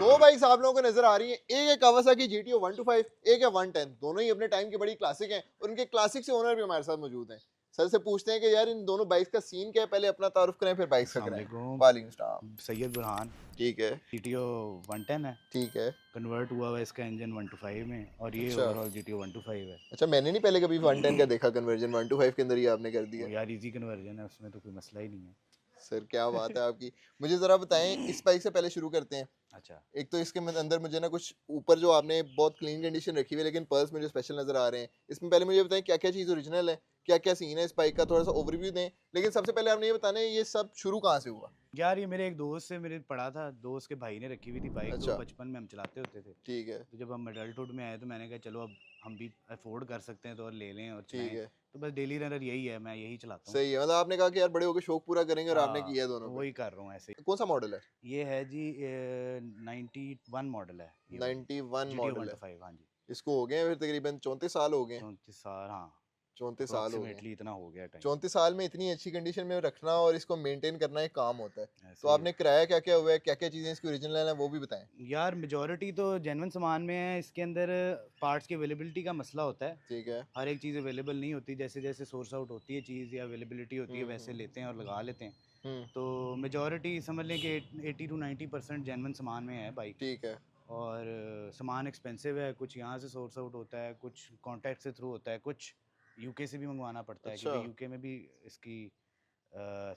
दो बाइक्स आप लोगों को नजर आ रही हैं, एक है कावासाकी GTO 125, एक है 110। दोनों ही अपने टाइम की बड़ी क्लासिक हैं और उनके क्लासिक से ओनर भी हमारे साथ मौजूद हैं। सर से पूछते हैं कि यार इन दोनों बाइक्स का सीन क्या है, पहले अपना तारुफ करें फिर बाइक्स का अस्सलाम कराएं। वालेकुम। वालेकुम सलाम। सैयद बुरहान। ठीक है। GTO 110 है। ठीक है। कन्वर्ट हुआ हुआ है इसका इंजन 125 में, और ये अच्छा ओवरऑल GTO 125 है। अच्छा, मैंने नहीं पहले कभी 110 का देखा कन्वर्जन, 125 के अंदर ही आपने कर दिया। और यार इजी कन्वर्जन है, उसमें तो कोई मसला ही नहीं है। सर क्या बात है आपकी। मुझे ज़रा बताएं, इस बाइक से पहले शुरू करते हैं। अच्छा। एक तो इसके अंदर मुझे ना कुछ ऊपर जो आपने बहुत क्लीन कंडीशन रखी हुई है, लेकिन पर्स मुझे स्पेशल नज़र आ रहे हैं। इसमें पहले मुझे बताएं क्या क्या चीज़ ओरिजिनल है, क्या क्या सीन है इस बाइक का, थोड़ा सा ओवरव्यू दें। लेकिन सबसे पहले आपने ये बताना है ये सब शुरू कहाँ से हुआ। यार ये मेरे एक दोस्त से मेरे पढ़ा था, दोस्त के भाई ने रखी हुई थी बाइक, तो अच्छा। बचपन में हम चलाते होते थे। ठीक है। तो जब हम एडल्टहुड में आए तो मैंने कहा चलो अब हम भी अफोर्ड कर सकते हैं तो और ले लें और ठीक चलाएं। है। तो बस डेली रनर यही है, मैं यही चलाता हूँ। सही है, मतलब आपने कहा कि यार बड़े होकर शौक पूरा करेंगे और आपने हाँ, किया दोनों तो पे। वही कर रहा हूँ ऐसे ही। कौन सा मॉडल है। ये है जी 91 मॉडल है ये वाली। 91 GTO मॉडल है। 125, हाँ जी। इसको हो गए हैं फिर तकरीबन 34 साल हो गए हैं। 34 साल, हाँ। 34 साल हो गए हैं। अप्रोक्सीमेटली इतना हो गया टाइम। 34 साल में इतनी अच्छी कंडीशन में रखना और इसको मेंटेन करना एक काम होता है। तो ऐसे ही है। आपने कराया क्या क्या हुआ है, क्या क्या चीज़ें इसकी ओरिजिनल है वो भी बताएं। यार मेजॉरिटी तो जेन्युइन सामान में है, इसके अंदर पार्ट्स की अवेलेबिलिटी का मसला होता है। ठीक है। हर एक चीज़ अवेलेबल नहीं होती, जैसे जैसे सोर्स आउट होती है चीज़ या अवेलेबिलिटी होती है वैसे हम्म। लेते हैं और लगा लेते हैं। हम्म। तो मेजॉरिटी समझ लें कि 80 to 90% जेन्युइन सामान में है बाइक। ठीक है। और सामान एक्सपेंसिव है, कुछ यहाँ से सोर्स आउट होता है, कुछ कॉन्टैक्ट से थ्रू होता है, कुछ यूके से भी मंगवाना पड़ता है, अच्छा। क्योंकि यूके में भी इसकी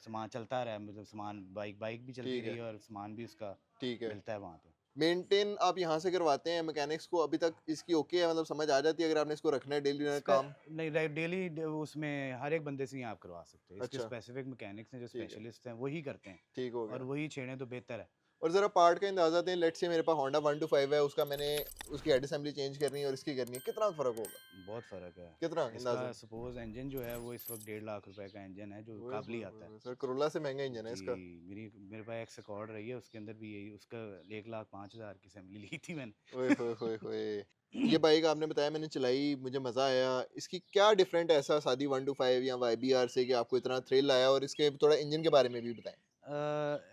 सामान चलता रहा है, मतलब सामान बाइक बाइक भी चलती ठीक रही है। है और सामान भी उसका ठीक है। मिलता है वहाँ पे। मेंटेन आप यहाँ से करवाते हैं मैकेनिक्स को, अभी तक इसकी ओके है, मतलब समझ आ जाती है अगर आपने इसको रखना है डेली स्पे काम। नहीं, डेली उसमें हर एक बंदे से ही आप करवा सकते हैं। इसके अच्छा। स्पेसिफिक मैकेनिक्स हैं जो ठीक है। स्पेशलिस्ट हैं, वही करते हैं। ठीक हो और गया। वही छेड़ें तो बेहतर है। और ज़रा पार्ट का अंदाज़ा दें, लेट्स से मेरे पास होंडा 125 है, उसका मैंने उसकी हेड असेंबली चेंज करनी है और इसकी करनी है, कितना फ़र्क होगा। बहुत फ़र्क है। कितना इसका अंदाज़न। सपोज़ इंजन जो है वो इस वक्त 1.5 लाख रुपए का इंजन है, जो ओए काबली होए होए आता है। होए, सर करोला से महंगा इंजन है जी, इसका। मेरे पास एक रिकॉर्ड रही है, उसके अंदर भी यही, उसका 1,05,000 की असेंबली ली थी मैंने। ओए होए होए होए। ये बाइक आपने बताया, मैंने चलाई, मुझे मज़ा आया। इसकी क्या डिफरेंट है ऐसा सादी 125 या YBR से कि आपको इतना थ्रिल आया, और इसके थोड़ा इंजन के बारे में भी बताएं।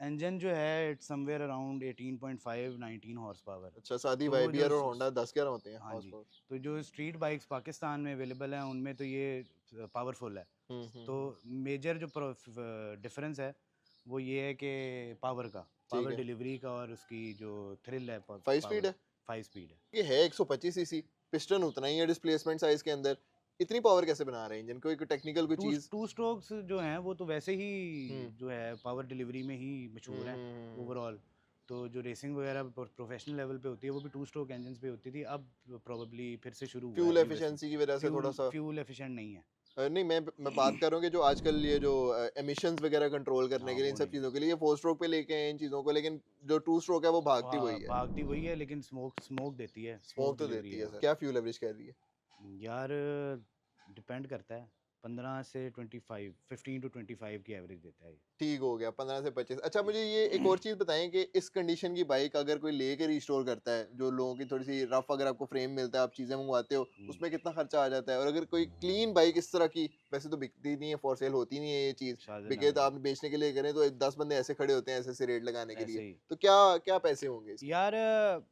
इंजन जो है it's somewhere around 18.5 19 horse power. अच्छा, सादी तो जो YBR और होंडा 10-11 होते हैं हाँ हॉर्स जी, पावर। तो जो स्ट्रीट बाइक्स पाकिस्तान में अवेलेबल हैं उनमें तो ये पावरफुल है। तो हम्म। मेजर जो डिफरेंस है वो ये है कि पावर का, ठीक पावर है। डिलीवरी का, और उसकी जो थ्रिल है 5 स्पीड पावर। है। 5 स्पीड है। ये है 125 सीसी, पिस्टन उतना ही है डिस्प्लेसमेंट साइज के अंदर। इतनी पावर कैसे बना रहे हैं इंजन, कोई टेक्निकल कोई टू चीज़। टू स्ट्रोक्स जो हैं वो तो वैसे ही हम्म। जो है पावर डिलीवरी में ही मशहूर हैं हम्म। ओवरऑल। तो जो रेसिंग वगैरह प्रोफेशनल लेवल पे होती है वो भी टू स्ट्रोक इंजन पे होती थी, अब प्रोबेबली फिर से शुरू हुआ है फ्यूल न्यू वर्जन। एफिशिएंसी की वजह से थोड़ा फ्यूल सा। फ्यूल एफिशिएंट नहीं है। नहीं, मैं बात कर रहा हूँ कि जो आजकल ये जो एमिशंस वगैरह कंट्रोल करने हाँ के लिए इन वो सब नहीं। चीज़ों के लिए ये 4 स्ट्रोक पे लेके आए इन चीज़ों को, लेकिन जो 2 स्ट्रोक है वो भागती वही है। भागती वही है, लेकिन स्मोक स्मोक देती है, स्मोक स्मोक तो डिलीवरी देती है है वो। सर। क्या फ्यूल एवरेज कह रही है। यार डिपेंड करता है, 15 से 25, 15 to 25 की एवरेज देता है ये। ठीक हो गया, 15 से 25। अच्छा, मुझे ये एक और चीज़ बताएं कि इस कंडीशन की बाइक अगर कोई लेके रिस्टोर करता है, जो लोगों की थोड़ी सी रफ, अगर आपको फ्रेम मिलता है, आप चीज़ें मंगवाते हो, हम्म, उसमें कितना खर्चा आ जाता है। और अगर कोई क्लीन बाइक इस तरह की, वैसे तो बिकती नहीं है, फॉर सेल होती नहीं है ये चीज़, शायद ना बिके तो आप बेचने के लिए करें तो 10 बंदे ऐसे खड़े होते हैं ऐसे ऐसे रेट लगाने के लिए। ऐसे ही। तो क्या क्या पैसे होंगे इसके। यार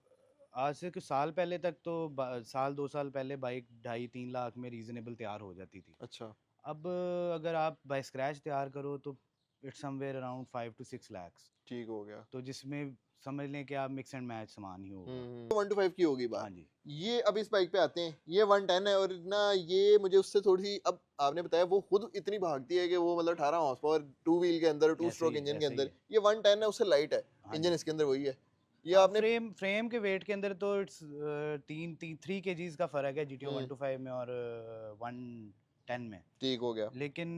आज से कुछ साल पहले तक तो साल 2 साल पहले बाइक 2.5 3 लाख में रीजनेबल तैयार हो जाती थी। अच्छा। अब अगर आप बाय स्क्रैच तैयार करो तो it's somewhere around 5 to 6 lakhs। ठीक हो गया। तो जिसमें समझ लें कि आप मिक्स एंड मैच सामान ही होगा। 125 की होगी बात। हाँ जी। ये अब इस बाइक पे आते हैं, ये 110 है और ना ये मुझे उससे थोड़ी सी, अब आपने बताया वो खुद इतनी भागती है कि वो मतलब 18 हॉर्स पावर टू व्हील के अंदर, टू स्ट्रोक इंजन के ऐसे ही अंदर। है। ये 110 है, उससे लाइट है, हाँ इंजन जी। इसके अंदर वही है। ये हाँ, आपने। फ्रेम फ्रेम के वेट के अंदर तो इट्स 3 kgs का फ़र्क है GTO हम्म। 125 में और 110 में। ठीक हो गया। लेकिन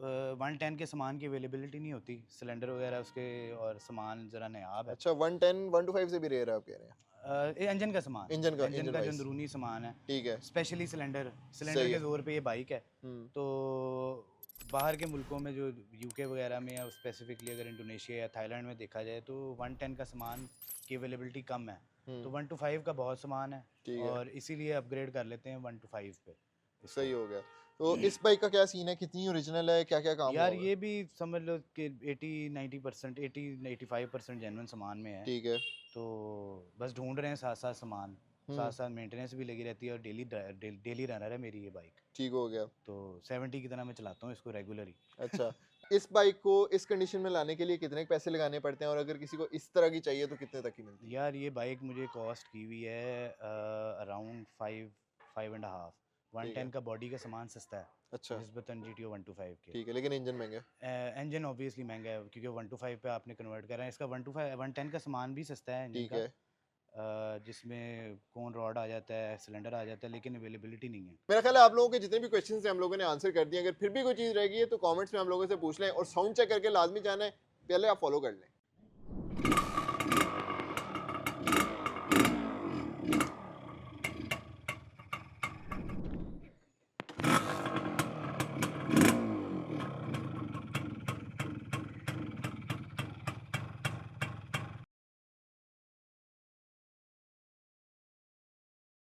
110 के सामान की अवेलेबिलिटी नहीं होती, सिलेंडर वगैरह उसके, और सामान ज़रा नायाब है। अच्छा, 110 125 से भी रेयर है आप कह रहे हैं। इंजन का सामान, इंजन इंजन का जो वाइज। अंदरूनी सामान है, ठीक है। स्पेशली सिलेंडर, सिलेंडर सही के है। ज़ोर पे ये बाइक है। हम्म। तो बाहर के मुल्कों में जो यूके वगैरह में, या स्पेसिफिकली अगर इंडोनेशिया या थाईलैंड में देखा जाए, तो 110 का सामान की अवेलेबिलिटी कम है। तो हम्म। 125 का बहुत सामान है, ठीक है। और इसीलिए अपग्रेड कर लेते हैं 125 पे सही इसको। हो गया। तो इस बाइक का क्या सीन है, कितनी ओरिजिनल है, क्या क्या काम हुआ यार हुआ है? ये भी समझ लो कि 80-90%, 80-85% जेन्युइन सामान में है। ठीक है। तो बस ढूंढ रहे हैं साथ साथ सामान, साथ हम्म। साथ मेंटेनेंस भी लगी रहती है, और डेली रनर है मेरी ये बाइक। ठीक हो गया। तो 70 की तरह मैं चलाता हूँ इसको रेगुलरली। अच्छा, इस बाइक को इस कंडीशन में लाने के लिए कितने पैसे लगाने पड़ते हैं, और अगर किसी को इस तरह की चाहिए तो कितने तक की मिलती है? यार ये बाइक मुझे कॉस्ट की हुई है अराउंड 5.5। वन ठीक है। टेन का बॉडी का सामान सस्ता है अच्छा। निस्बतन GTO 125 के। ठीक है, लेकिन इंजन महंगा है। इंजन ऑब्वियसली महंगा है क्योंकि 125 पे आपने कन्वर्ट करा है। इसका 125 110 का सामान भी सस्ता है इंजन ठीक का, है। जिसमें कोन रॉड आ जाता है, सिलेंडर आ जाता है, लेकिन अवेलेबिलिटी नहीं है। मेरा ख्याल है आप लोगों के जितने भी क्वेश्चन थे हम लोगों ने आंसर कर दिए। अगर फिर भी कोई चीज़ रह गई है तो कमेंट्स में हम लोगों से पूछ लें, और साउंड चेक करके लाजमी जाना है, पहले आप फॉलो कर लें।